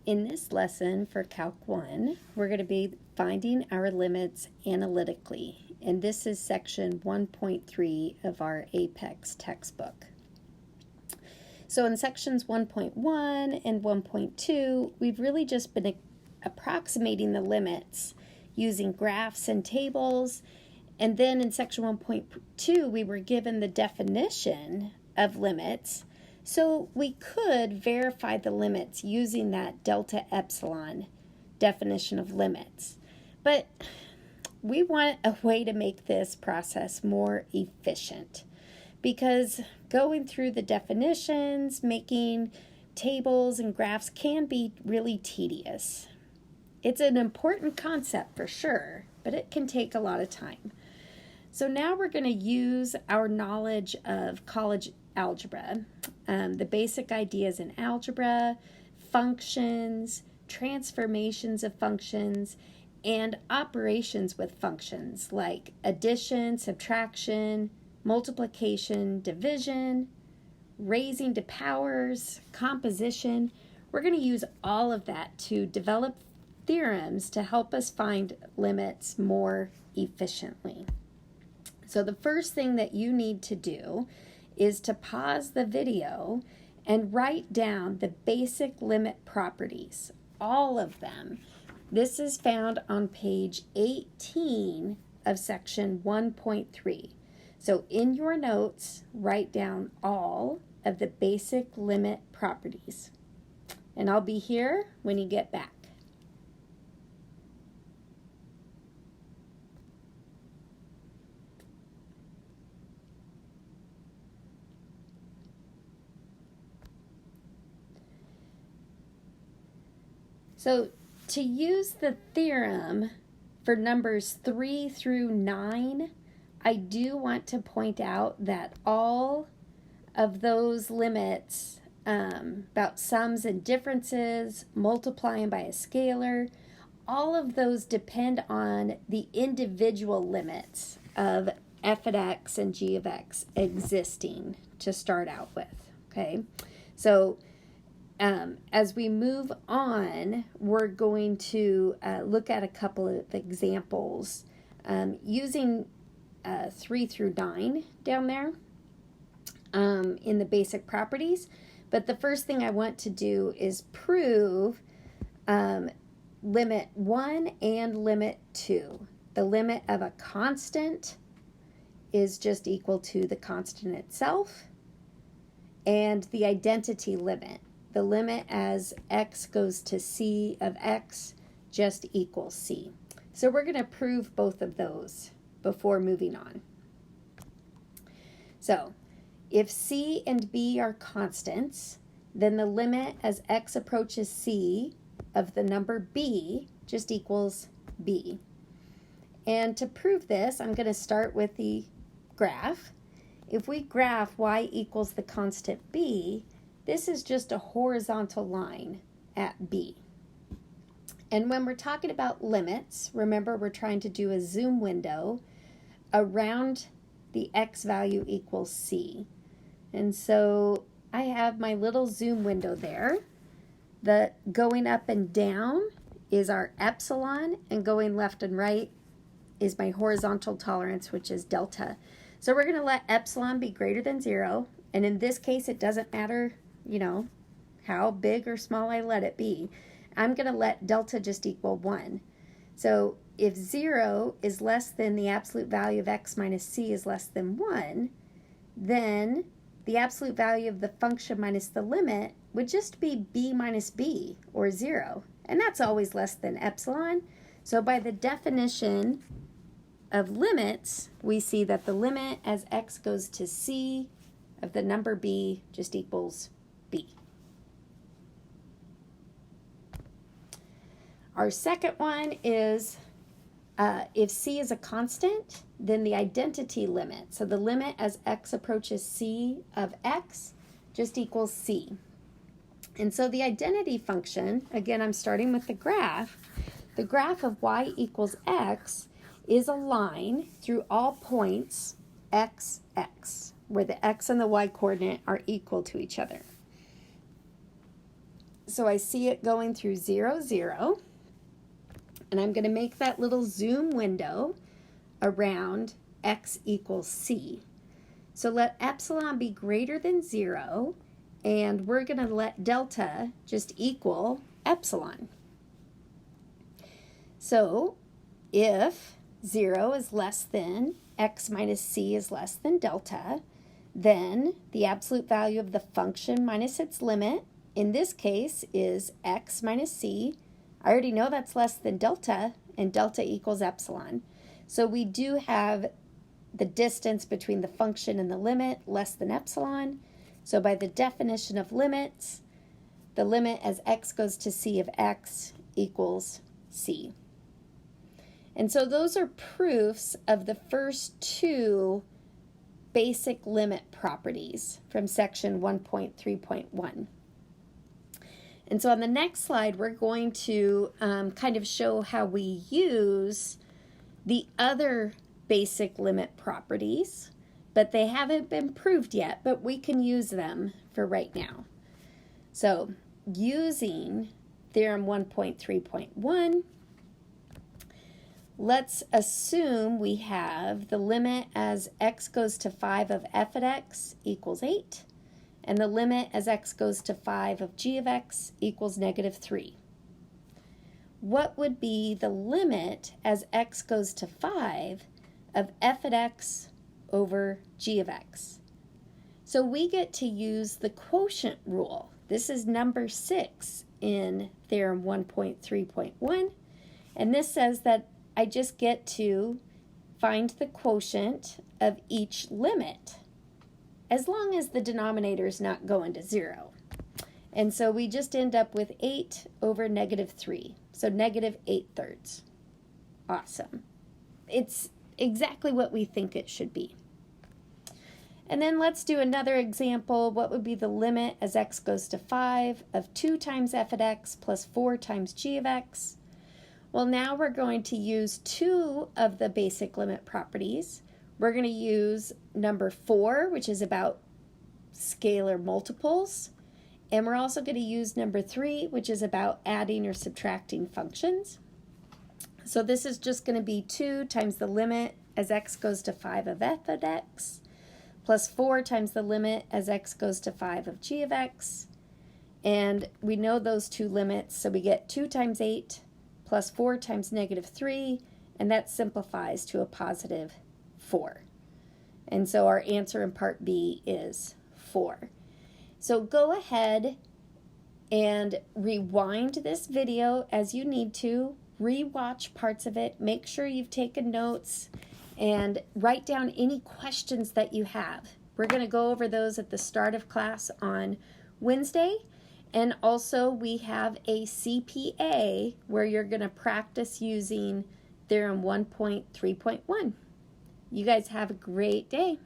In this lesson for Calc 1, we're going to be finding our limits analytically, and this is section 1.3 of our Apex textbook. So in sections 1.1 and 1.2, we've really just been approximating the limits using graphs and tables, and then in section 1.2, we were given the definition of limits. So we could verify the limits using that delta epsilon definition of limits. But we want a way to make this process more efficient, because going through the definitions, making tables and graphs can be really tedious. It's an important concept for sure, but it can take a lot of time. So now we're going to use our knowledge of college algebra, the basic ideas in algebra, functions, transformations of functions, and operations with functions like addition, subtraction, multiplication, division, raising to powers, composition. We're going to use all of that to develop theorems to help us find limits more efficiently. So the first thing that you need to do is to pause the video and write down the basic limit properties, all of them. This is found on page 18 of section 1.3. So in your notes, write down all of the basic limit properties. And I'll be here when you get back. So to use the theorem for numbers 3 through 9, I do want to point out that all of those limits about sums and differences, multiplying by a scalar, all of those depend on the individual limits of f of x and g of x existing to start out with, okay? So as we move on, we're going to look at a couple of examples using 3 through 9 down there in the basic properties. But the first thing I want to do is prove limit 1 and limit 2. The limit of a constant is just equal to the constant itself, and the identity limit. The limit as x goes to c of x just equals c. So we're going to prove both of those before moving on. So if c and b are constants, then the limit as x approaches c of the number b just equals b. And to prove this, I'm going to start with the graph. If we graph y equals the constant b, this is just a horizontal line at b. And when we're talking about limits, remember we're trying to do a zoom window around the x value equals c. And so I have my little zoom window there. The going up and down is our epsilon, and going left and right is my horizontal tolerance, which is delta. So we're going to let epsilon be greater than 0. And in this case, it doesn't matter, you know, how big or small I let it be. I'm going to let delta just equal 1. So if 0 is less than the absolute value of x minus c is less than 1, then the absolute value of the function minus the limit would just be b minus b, or 0. And that's always less than epsilon. So by the definition of limits, we see that the limit as x goes to c of the number b just equals b. Our second one is if c is a constant, then the identity limit. So the limit as x approaches c of x just equals c. And so the identity function, again, I'm starting with the graph. The graph of y equals x is a line through all points x, x, where the x and the y coordinate are equal to each other. So I see it going through 0, 0. And I'm going to make that little zoom window around x equals c. So let epsilon be greater than 0, and we're going to let delta just equal epsilon. So if 0 is less than x minus c is less than delta, then the absolute value of the function minus its limit, in this case, is x minus c. I already know that's less than delta, and delta equals epsilon. So we do have the distance between the function and the limit less than epsilon. So by the definition of limits, the limit as x goes to c of x equals c. And so those are proofs of the first two basic limit properties from section 1.3.1. And so on the next slide, we're going to kind of show how we use the other basic limit properties, but they haven't been proved yet, but we can use them for right now. So using theorem 1.3.1, let's assume we have the limit as x goes to 5 of f of x equals 8, and the limit as x goes to 5 of g of x equals negative 3. What would be the limit as x goes to 5 of f of x over g of x? So we get to use the quotient rule. This is number 6 in theorem 1.3.1, and this says that I just get to find the quotient of each limit as long as the denominator is not going to 0. And so we just end up with 8 over negative 3, so negative 8/3. Awesome. It's exactly what we think it should be. And then let's do another example. What would be the limit as x goes to 5 of 2 times f of x plus 4 times g of x? Well, now we're going to use two of the basic limit properties. We're going to use number 4, which is about scalar multiples. And we're also going to use number 3, which is about adding or subtracting functions. So this is just going to be 2 times the limit as x goes to 5 of f of x plus 4 times the limit as x goes to 5 of g of x. And we know those two limits, so we get 2 times 8 plus 4 times negative 3, and that simplifies to a positive 4. And so our answer in part B is 4. So go ahead and rewind this video as you need to, rewatch parts of it, make sure you've taken notes, and write down any questions that you have. We're going to go over those at the start of class on Wednesday. And also we have a CPA where you're going to practice using theorem 1.3.1. You guys have a great day.